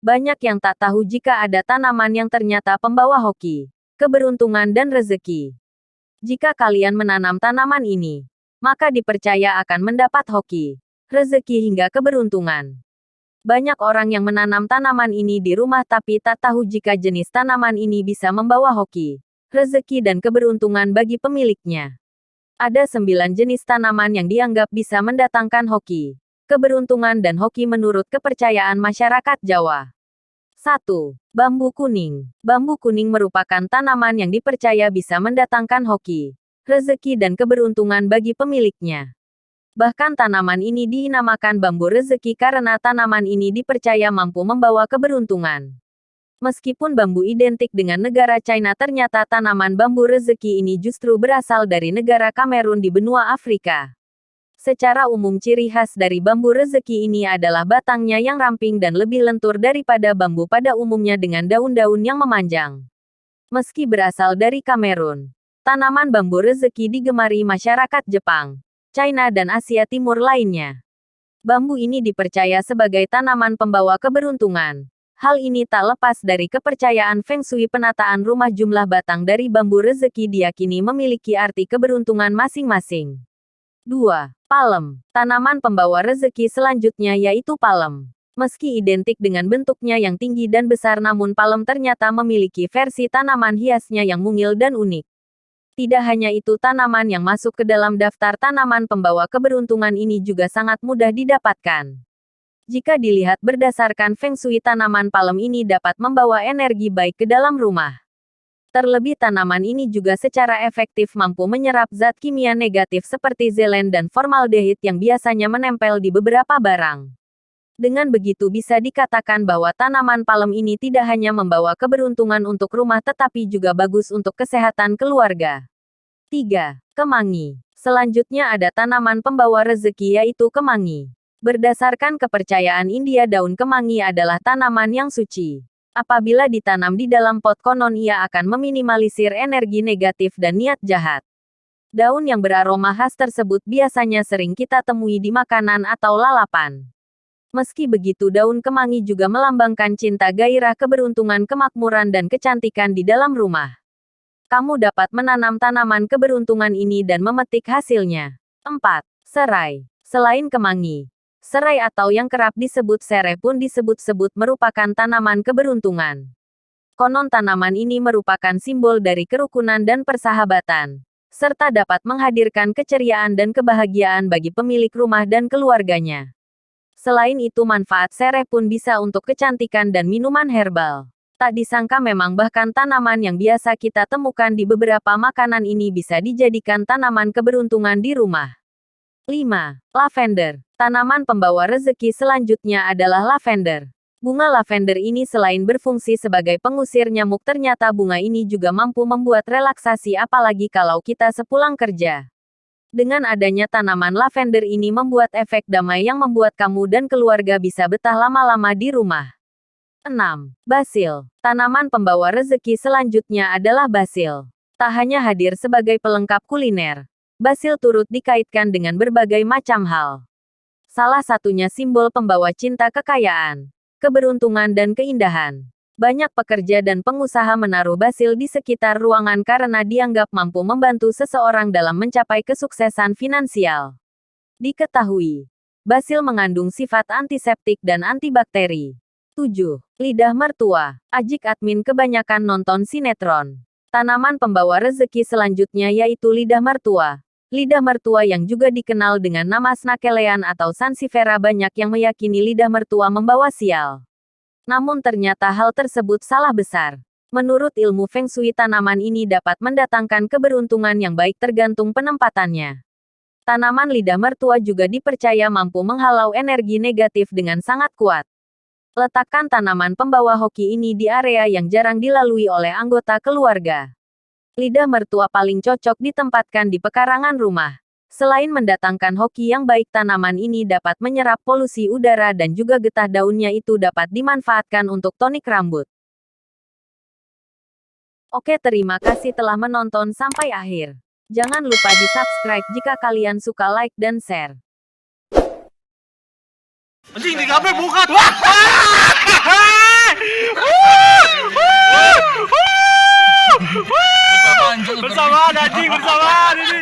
Banyak yang tak tahu jika ada tanaman yang ternyata pembawa hoki, keberuntungan dan rezeki. Jika kalian menanam tanaman ini, maka dipercaya akan mendapat hoki, rezeki hingga keberuntungan. Banyak orang yang menanam tanaman ini di rumah tapi tak tahu jika jenis tanaman ini bisa membawa hoki, rezeki dan keberuntungan bagi pemiliknya. Ada 9 jenis tanaman yang dianggap bisa mendatangkan hoki, keberuntungan dan hoki menurut kepercayaan masyarakat Jawa. 1. Bambu kuning. Bambu kuning merupakan tanaman yang dipercaya bisa mendatangkan hoki, rezeki dan keberuntungan bagi pemiliknya. Bahkan tanaman ini dinamakan bambu rezeki karena tanaman ini dipercaya mampu membawa keberuntungan. Meskipun bambu identik dengan negara China, ternyata tanaman bambu rezeki ini justru berasal dari negara Kamerun di benua Afrika. Secara umum ciri khas dari bambu rezeki ini adalah batangnya yang ramping dan lebih lentur daripada bambu pada umumnya dengan daun-daun yang memanjang. Meski berasal dari Kamerun, tanaman bambu rezeki digemari masyarakat Jepang, China dan Asia Timur lainnya. Bambu ini dipercaya sebagai tanaman pembawa keberuntungan. Hal ini tak lepas dari kepercayaan Feng Shui. Penataan rumah. Jumlah batang dari bambu rezeki diyakini memiliki arti keberuntungan masing-masing. 2. Palem. Tanaman pembawa rezeki selanjutnya yaitu palem. Meski identik dengan bentuknya yang tinggi dan besar, namun palem ternyata memiliki versi tanaman hiasnya yang mungil dan unik. Tidak hanya itu, tanaman yang masuk ke dalam daftar tanaman pembawa keberuntungan ini juga sangat mudah didapatkan. Jika dilihat berdasarkan Feng Shui, tanaman palem ini dapat membawa energi baik ke dalam rumah. Terlebih tanaman ini juga secara efektif mampu menyerap zat kimia negatif seperti xelen dan formaldehid yang biasanya menempel di beberapa barang. Dengan begitu bisa dikatakan bahwa tanaman palem ini tidak hanya membawa keberuntungan untuk rumah tetapi juga bagus untuk kesehatan keluarga. 3. Kemangi. Selanjutnya ada tanaman pembawa rezeki yaitu kemangi. Berdasarkan kepercayaan India, daun kemangi adalah tanaman yang suci. Apabila ditanam di dalam pot, konon ia akan meminimalisir energi negatif dan niat jahat. Daun yang beraroma khas tersebut biasanya sering kita temui di makanan atau lalapan. Meski begitu, daun kemangi juga melambangkan cinta, gairah, keberuntungan, kemakmuran, dan kecantikan di dalam rumah. Kamu dapat menanam tanaman keberuntungan ini dan memetik hasilnya. 4. Serai. Selain kemangi, serai atau yang kerap disebut serai pun disebut-sebut merupakan tanaman keberuntungan. Konon tanaman ini merupakan simbol dari kerukunan dan persahabatan, serta dapat menghadirkan keceriaan dan kebahagiaan bagi pemilik rumah dan keluarganya. Selain itu, manfaat serai pun bisa untuk kecantikan dan minuman herbal. Tak disangka memang bahkan tanaman yang biasa kita temukan di beberapa makanan ini bisa dijadikan tanaman keberuntungan di rumah. 5. Lavender. Tanaman pembawa rezeki selanjutnya adalah lavender. Bunga lavender ini selain berfungsi sebagai pengusir nyamuk, ternyata bunga ini juga mampu membuat relaksasi apalagi kalau kita sepulang kerja. Dengan adanya tanaman lavender ini membuat efek damai yang membuat kamu dan keluarga bisa betah lama-lama di rumah. 6. Basil. Tanaman pembawa rezeki selanjutnya adalah basil. Tak hanya hadir sebagai pelengkap kuliner, basil turut dikaitkan dengan berbagai macam hal. Salah satunya simbol pembawa cinta, kekayaan, keberuntungan dan keindahan. Banyak pekerja dan pengusaha menaruh basil di sekitar ruangan karena dianggap mampu membantu seseorang dalam mencapai kesuksesan finansial. Diketahui, basil mengandung sifat antiseptik dan antibakteri. 7. Lidah mertua. Ajik admin kebanyakan nonton sinetron. Tanaman pembawa rezeki selanjutnya yaitu lidah mertua. Lidah mertua yang juga dikenal dengan nama snakelean atau sansifera, banyak yang meyakini lidah mertua membawa sial. Namun ternyata hal tersebut salah besar. Menurut ilmu Feng Shui, tanaman ini dapat mendatangkan keberuntungan yang baik tergantung penempatannya. Tanaman lidah mertua juga dipercaya mampu menghalau energi negatif dengan sangat kuat. Letakkan tanaman pembawa hoki ini di area yang jarang dilalui oleh anggota keluarga. Lidah mertua paling cocok ditempatkan di pekarangan rumah. Selain mendatangkan hoki yang baik, tanaman ini dapat menyerap polusi udara dan juga getah daunnya itu dapat dimanfaatkan untuk tonik rambut. Oke, terima kasih telah menonton sampai akhir. Jangan lupa di-subscribe jika kalian suka, like dan share. Anjing, di gape bukan. bersamaan anjing bersamaan ini.